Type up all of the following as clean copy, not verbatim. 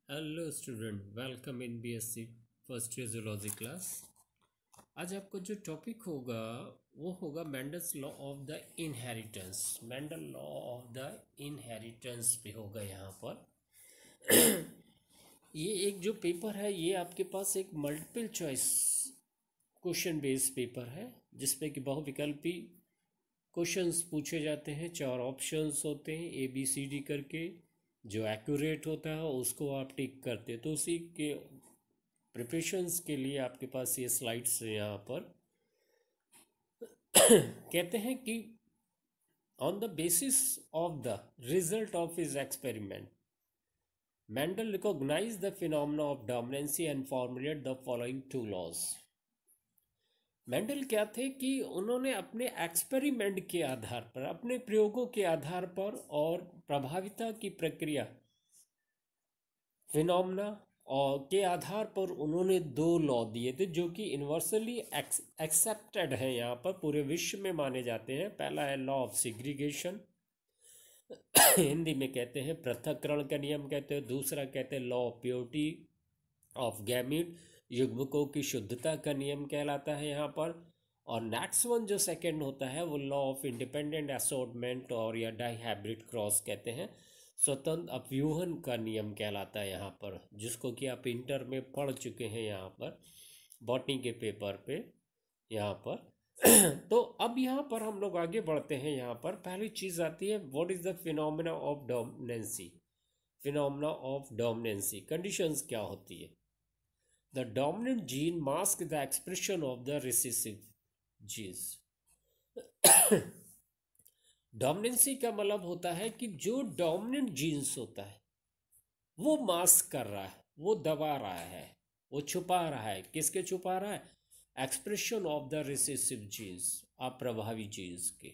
Hello student, welcome in BSc first year zoology class. आज आपको जो टॉपिक होगा वो होगा Mendel's law of the inheritance. Mendel law of the inheritance पे होगा यहाँ पर। ये एक जो पेपर है ये आपके पास एक multiple choice question based paper है जिसपे कि बहुविकल्पी क्वेश्चंस पूछे जाते हैं। 4 ऑप्शंस होते हैं ABCD करके। जो एक्यूरेट होता है उसको आप टिक करते हैं। तो उसी के प्रिपरेशंस के लिए आपके पास ये स्लाइड्स यहाँ पर कहते हैं कि on the basis of the result of his experiment Mendel recognized the phenomena of dominancy and formulated the following 2 laws. Mendel क्या थे कि उन्होंने अपने एक्सपेरिमेंट के आधार पर, अपने प्रयोगों के आधार पर और प्रभाविता की प्रक्रिया फिनोमेना और के आधार पर उन्होंने 2 लॉ दिए थे जो कि यूनिवर्सली एक्सेप्टेड है, यहाँ पर पूरे विश्व में माने जाते हैं। पहला है लॉ ऑफ सेग्रीगेशन, हिंदी में कहते हैं पृथक्करण का नियम कहते हैं। दूसरा कहते हैं law of purity of gamete, युग्मकों की शुद्धता का नियम कहलाता है यहाँ पर। और नेक्स्ट वन जो सेकंड होता है वो लॉ ऑफ इंडिपेंडेंट असॉर्टमेंट और या डाइहाइब्रिड क्रॉस कहते हैं, स्वतंत्र अपव्यूहन का नियम कहलाता है यहाँ पर, जिसको कि आप इंटर में पढ़ चुके हैं यहाँ पर बॉटनी के पेपर पे यहाँ पर। तो अब यहाँ पर हम लोग आगे बढ़ते हैं। यहाँ पर पहली चीज़ आती है what is the phenomena of dominancy. Phenomena of dominancy conditions क्या होती है? The dominant gene masks the expression of the recessive genes. Dominancy का मतलब होता है कि जो डोमिनेंट जीन्स होता है वो मास्क कर रहा है, वो दबा रहा है, वो छुपा रहा है। किसके छुपा रहा है? Expression of the recessive genes, अप्रभावी जीन्स के।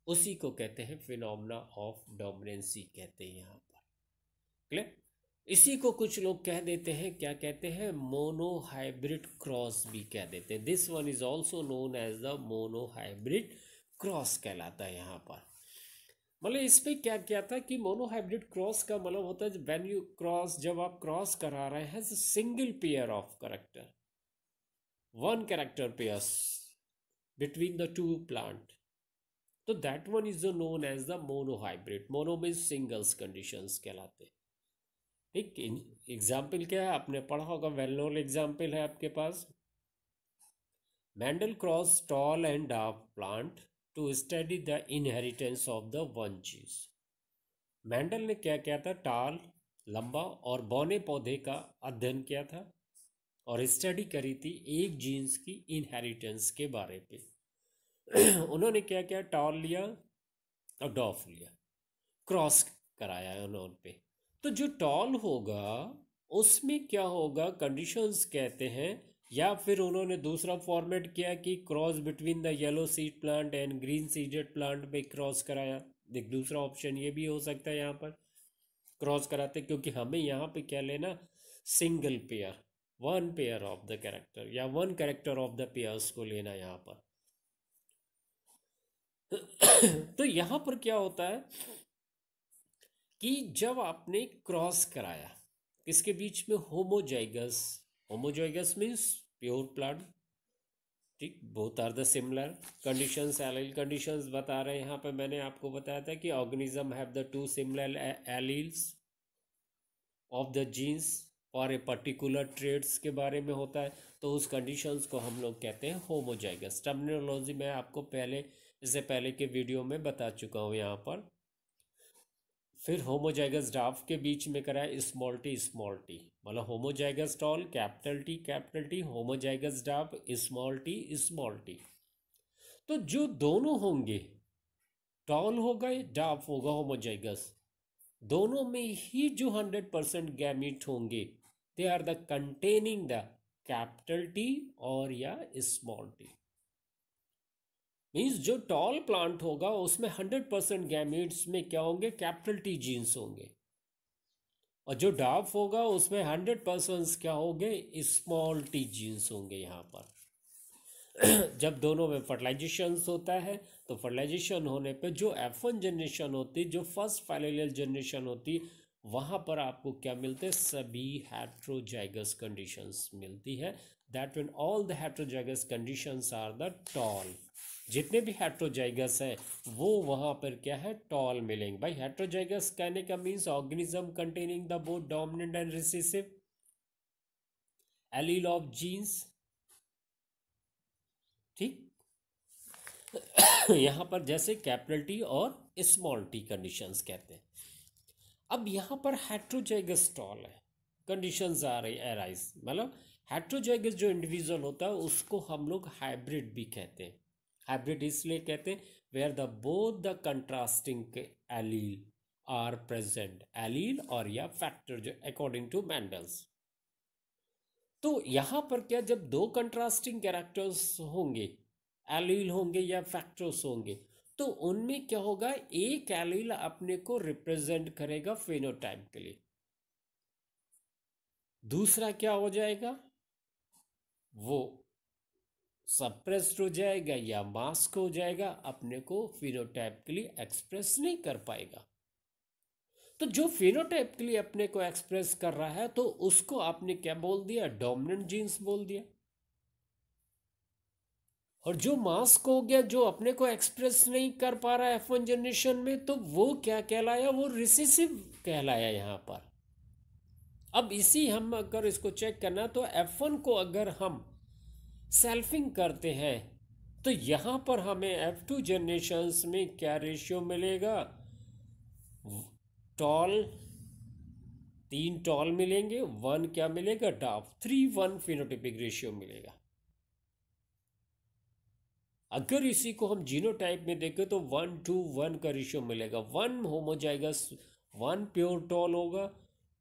उसी को कहते हैं फिनोमेना ऑफ डोमिनेंसी कहते हैं यहाँ पर। क्लियर? इसी को कुछ लोग कह देते हैं, क्या कहते हैं? मोनोहाइब्रिड क्रॉस भी कह देते हैं। This one is also known as the monohybrid cross कहलाता है यहाँ पर। मतलब इस पे क्या क्या था कि मोनोहाइब्रिड क्रॉस का मतलब होता है व्हेन यू क्रॉस, जब आप क्रॉस करा रहे हैं single pair of character, one character pairs between the 2 plant, तो that one is known as the monohybrid. Mono means singles conditions कहलाते हैं। ठीक, एग्जाम्पल क्या है? आपने पढ़ा होगा, वेल नोन एग्जाम्पल है आपके पास। Mendel cross tall and dark plant to study the inheritance of the one genes. Mendel ने क्या किया था? टाल, लंबा और बौने पौधे का अध्ययन किया था और स्टडी करी थी एक जीन्स की इनहेरिटेंस के बारे पे। उन्होंने क्या किया? टॉल लिया और डॉफ लिया, क्रॉस कराया उन्होंने पे। तो जो टॉल होगा उसमें क्या होगा? कंडीशंस कहते हैं, या फिर उन्होंने दूसरा फॉर्मेट किया कि cross between the yellow seed plant and green seeded plant में क्रॉस कराया। देख, दूसरा ऑप्शन ये भी हो सकता है, यहाँ पर क्रॉस कराते, क्योंकि हमें यहाँ पे क्या लेना? Single pair, one pair of the character या one character of the pairs को लेना यहाँ पर। तो यहाँ पर क्या होता है कि जब आपने क्रॉस कराया किसके बीच में? Homozygous. Homozygous means pure plant. ठीक, both are the similar conditions, allele conditions बता रहे हैं यहाँ पे। मैंने आपको बताया था कि organism have the 2 similar alleles of the genes और ए पर्टिकुलर ट्रेड्स के बारे में होता है, तो उस कंडीशंस को हम लोग कहते हैं होमोजाइगस। टर्मिनोलॉजी मैं आपको पहले, इससे पहले के वीडियो में बता चुका हूँ यहाँ पर। फिर होमोजाइगस डाफ के बीच में कराया स्मॉल टी, मतलब homozygous tall capital T, homozygous dwarf small T. तो जो दोनों होंगे, टॉल होगा डाफ होगा होमोजाइगस, दोनों में ही जो 100% गैमीट होंगे they are the containing the capital T और या स्मॉल टी। मीन्स जो टॉल प्लांट होगा उसमें 100% गैमीट्स में क्या होंगे? कैपिटल टी जीन्स होंगे। और जो डाफ होगा उसमें 100% क्या होंगे? स्मॉल टी जीन्स होंगे यहाँ पर। जब दोनों में फर्टिलाइजेशन होता है तो फर्टिलाइजेशन होने पे जो F1 जनरेशन होती, जो फर्स्ट फाइलेरियल जनरेशन होती, वहाँ पर आपको क्या मिलते हैं, सभी हेट्रोजाइगस कंडीशंस मिलती है। That mean all the heterozygous conditions are the tall. जितने भी हेट्रोजाइगस है वो वहाँ पर क्या है, टॉल मिलेंगे। भाई हेट्रोजाइगस कहने का means organism containing the both dominant and recessive allele of genes. ठीक। यहाँ पर जैसे कैपिटल टी और स्मॉल टी कंडीशंस कहते हैं। अब यहाँ पर हेट्रोजाइगस टॉल है, कंडीशंस आ रही एराइज, मतलब हेट्रोजाइगस जो इंडिविजुअल होता है उसको हम लोग हाइब्रिड भी कहते हैं। हाइब्रिड इसलिए कहते हैं where the both the contrasting allele are present, allele और या फैक्टर जो अकॉर्डिंग टू मैंडल्स। तो यहाँ पर क्या, जब दो कंट्रास्टिंग कैरेक्टर्स होंगे, एलील होंगे या फैक्टर्स होंगे, तो उनमें क्या होगा, एक एलील अपने को रिप्रेजेंट करेगा फेनोटाइप के लिए, दूसरा क्या हो जाएगा, वो सप्रेस्ड हो जाएगा या मास्क हो जाएगा, अपने को फिनोटाइप के लिए एक्सप्रेस नहीं कर पाएगा। तो जो फिनोटाइप के लिए अपने को एक्सप्रेस कर रहा है तो उसको आपने क्या बोल दिया, डोमिनेंट जीन्स बोल दिया। और जो मास्क हो गया, जो अपने को एक्सप्रेस नहीं कर पा रहा है F1 जनरेशन में, तो वो क्या कहलाया, वो रिसेसिव कहलाया यहाँ पर। अब इसी हम अगर इसको चेक करना तो F1 को अगर हम सेल्फिंग करते हैं तो यहाँ पर हमें F2 जनरेशन्स में क्या रेशियो मिलेगा, टॉल, 3 टॉल मिलेंगे, 1 क्या मिलेगा, डाफ, 3-1 फिनोटिपिक रेशियो मिलेगा। अगर इसी को हम जीनोटाइप में देखें तो 1-1 का रेशियो मिलेगा। 1 होमोजाइगस, 1 प्योर टॉल होगा,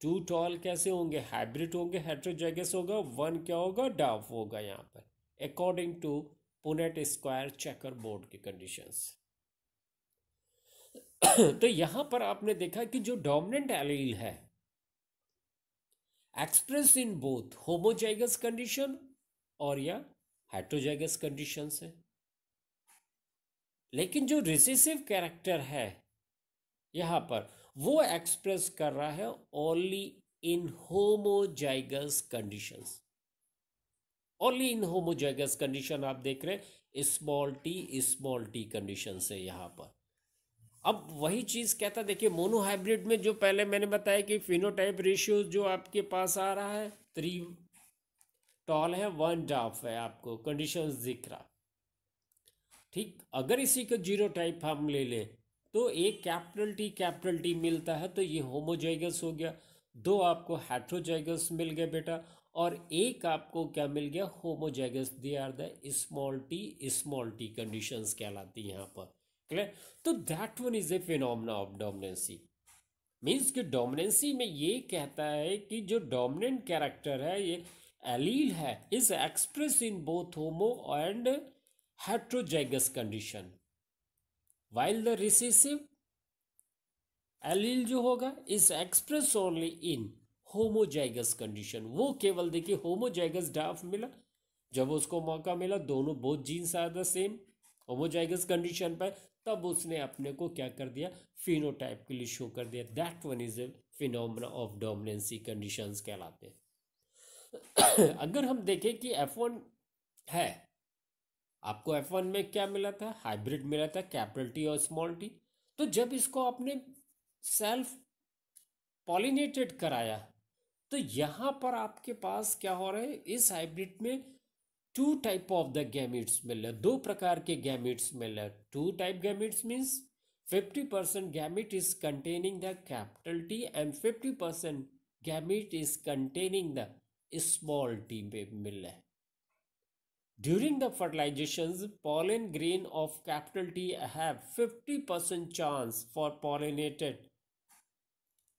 2 टॉल कैसे होंगे, हाइब्रिड होंगे, हेट्रोजाइगस होगा, 1 क्या होगा, डाफ होगा यहाँ पर, according to Punnett square checker board की कंडीशंस। तो यहां पर आपने देखा कि जो डोमिनेंट एलील है express in both homozygous condition और या हेट्रोजाइगस कंडीशन है, लेकिन जो रिसेसिव कैरेक्टर है यहां पर वो एक्सप्रेस कर रहा है only in homozygous conditions. Only in homozygous condition आप देख रहे हैं, स्मॉल टी कंडीशन है यहाँ पर। अब वही चीज़ कहता, देखिए मोनोहाइब्रिड में जो पहले मैंने बताया कि फिनोटाइप रेशियो जो आपके पास आ रहा है, 3 टॉल है, 1 डाफ है, आपको कंडीशंस दिख रहा। ठीक, अगर इसी का जीरो टाइप हम ले लें तो एक कैपिटल टी मिलता है, तो ये होमोजाइगस हो गया। 2 आपको हेट्रोजाइगस मिल गए बेटा, और एक आपको क्या मिल गया, homozygous. They are the small T conditions कहलाती हैं यहाँ पर। क्लियर। तो that one is a phenomena of dominancy. Means कि डोमिनेंसी में ये कहता है कि जो डोमिनेंट कैरेक्टर है, ये एलील है, is express in both homo and heterozygous condition, while the recessive allele जो होगा is express only in homozygous condition. वो केवल देखिए होमोजाइगस डाफ मिला, जब उसको मौका मिला, दोनों both genes are the same homozygous condition पर, तब उसने अपने को क्या कर दिया, फिनोटाइप के लिए शो कर दिया। That one is a phenomena of dominancy conditions कहलाते हैं। अगर हम देखें कि F1 है, आपको F1 में क्या मिला था, हाइब्रिड मिला था, कैपिटल टी और स्मॉल टी। तो जब इसको आपने सेल्फ पॉलिनेटेड कराया तो यहाँ पर आपके पास क्या हो रहा है, इस हाइब्रिड में 2 टाइप ऑफ द गैमिट्स मिल रहे, 2 प्रकार के गैमिट्स मिल रहे। 2 type gametes means 50% gamete is containing the capital T and 50% gamete is containing the small T में मिल रहा है। During the fertilizations, pollen grain of capital T have 50% chance for pollinated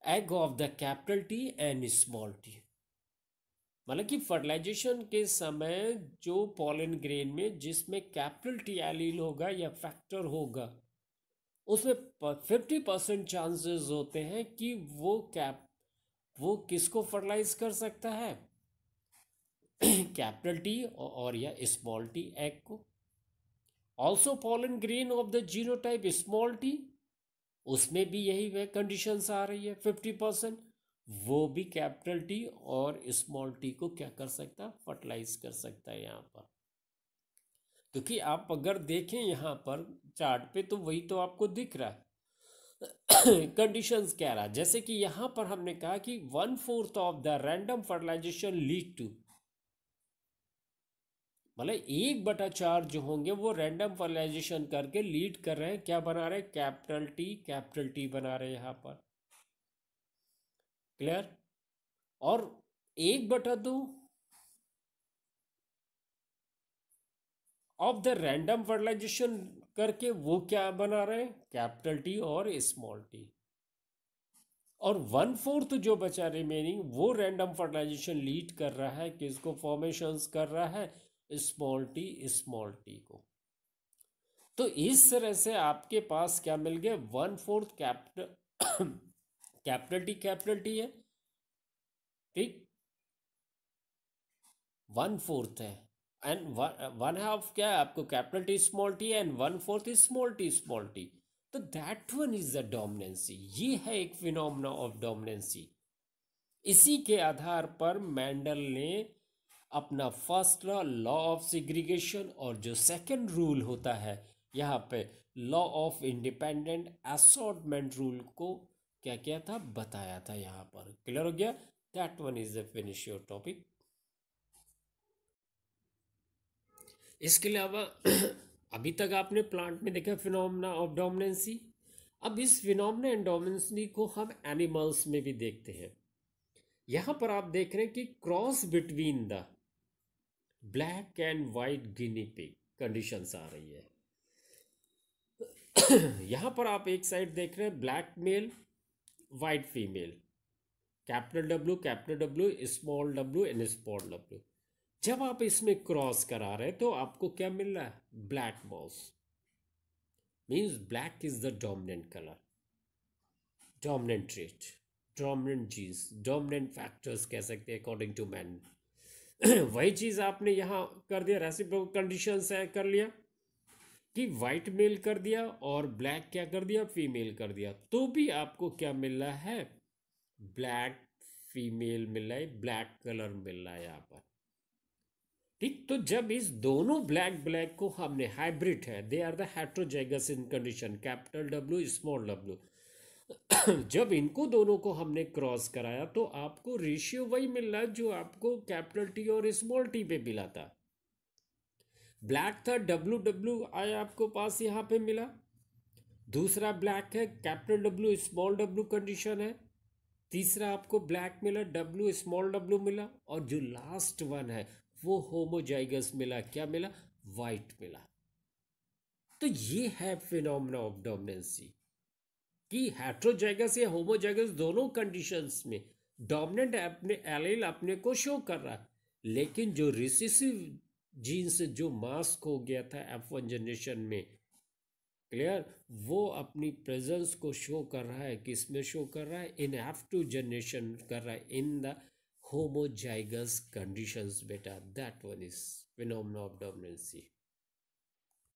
egg of the capital T and small t। मतलब कि fertilisation के समय जो pollen grain में जिसमें कैपिटल टी एलील होगा या फैक्टर होगा, उसमें 50% चांसेस होते हैं कि वो किसको फर्टिलाइज कर सकता है, कैपिटल टी और या स्मॉल टी एग को। Also pollen grain of the genotype small T उसमें भी यही वह कंडीशंस आ रही है 50%, वो भी कैपिटल टी और स्मॉल टी को क्या कर सकता है, फर्टिलाइज कर सकता है यहाँ पर। क्योंकि आप अगर देखें यहाँ पर चार्ट पे तो वही तो आपको दिख रहा है कंडीशंस कह रहा है। जैसे कि यहाँ पर हमने कहा कि 1/4 of the random fertilization lead to, मतलब 1/4 जो होंगे वो रैंडम फर्टिलाइजेशन करके लीड कर रहे हैं, क्या बना रहे हैं, कैपिटल टी बना रहे हैं यहाँ पर। क्लियर। और 1/2 ऑफ द रैंडम फर्टिलाइजेशन करके वो क्या बना रहे हैं, कैपिटल टी और स्मॉल टी। और 1/4 जो बचा रिमेनिंग वो रैंडम फर्टिलाइजेशन लीड कर रहा है, किसको फॉर्मेशंस कर रहा है, स्मॉल टी को। तो इस तरह से आपके पास क्या मिल गया, 1/4 कैपिटल टी है, ठीक, 1/4 है, एंड 1/2 क्या है आपको, capital T small T, and 1/4 small T. तो that one is the dominancy, ये है एक फिनोमेना ऑफ डोमिनेंसी। इसी के आधार पर मेंडल ने अपना first law, law of segregation, और जो सेकंड रूल होता है यहाँ पे, law of independent assortment rule को क्या किया था, बताया था यहाँ पर। क्लियर हो गया, that one is the finish your topic. इसके अलावा अभी तक आपने प्लांट में देखा फिनोमेना ऑफ डोमिनेंसी। अब इस फिनोमेना एंड डोमिनेंसी को हम एनिमल्स में भी देखते हैं। यहां पर आप देख रहे हैं कि cross between the black and white guinea pig conditions आ रही है। यहां पर आप एक साइड देख रहे हैं black male white female, capital W small W and small W. जब आप इसमें क्रॉस करा रहे हैं तो आपको क्या मिल रहा है, black mouse, means black is the dominant colour, dominant trait, dominant genes, dominant factors कह सकते हैं अकॉर्डिंग टू मैन। वही चीज आपने यहां कर दिया, रेसिप्रोकल कंडीशंस है कर लिया कि वाइट मेल कर दिया और ब्लैक क्या कर दिया, फीमेल कर दिया, तो भी आपको क्या मिल रहा है, ब्लैक फीमेल मिल रहा है, ब्लैक कलर मिल रहा है यहाँ पर। ठीक, तो जब इस दोनों ब्लैक ब्लैक को हमने हाइब्रिड है, they are the heterozygous in condition, capital W small W, जब इनको दोनों को हमने क्रॉस कराया तो आपको रेशियो वही मिल रहा है जो आपको कैपिटल टी और स्मॉल टी पे मिला था। ब्लैक था, डब्ल्यू डब्ल्यू आई आपको पास यहाँ पे मिला, दूसरा ब्लैक है, capital W small W condition है, तीसरा आपको ब्लैक मिला, डब्ल्यू स्मॉल डब्ल्यू मिला, और जो लास्ट वन है वो होमोजाइगस मिला, क्या मिला, वाइट मिला। तो ये है फिनोमेना ऑफ डोमिनेंसी कि हेट्रोजाइगस या होमोजाइगस दोनों कंडीशंस में डोमिनेंट अपने एलील अपने को शो कर रहा है, लेकिन जो रिसेसिव जीन से जो मास्क हो गया था F1 जनरेशन में, क्लियर, वो अपनी प्रेजेंस को शो कर रहा है, किस में शो कर रहा है, इन F2 जनरेशन कर रहा है, इन द homozygous conditions बेटा, that one is phenomena of dominancy।